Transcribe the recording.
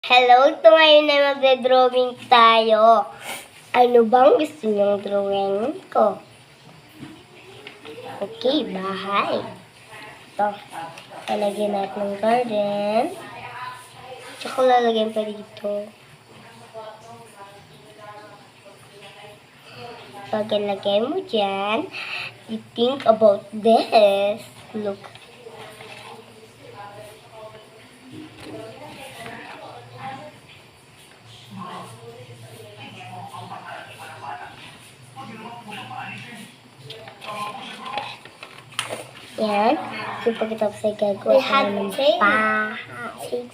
Hello, ito ngayon na magdodrawing tayo. Ano bang gusto niyong drawing ko? Okay, bahay. Ito, lalagyan natin ng garden. Tsaka lalagyan pa dito. Pag-lagay mo dyan, you think about this. Look. Yan. So, pagkatapos ay gagawa tayo ng bahay.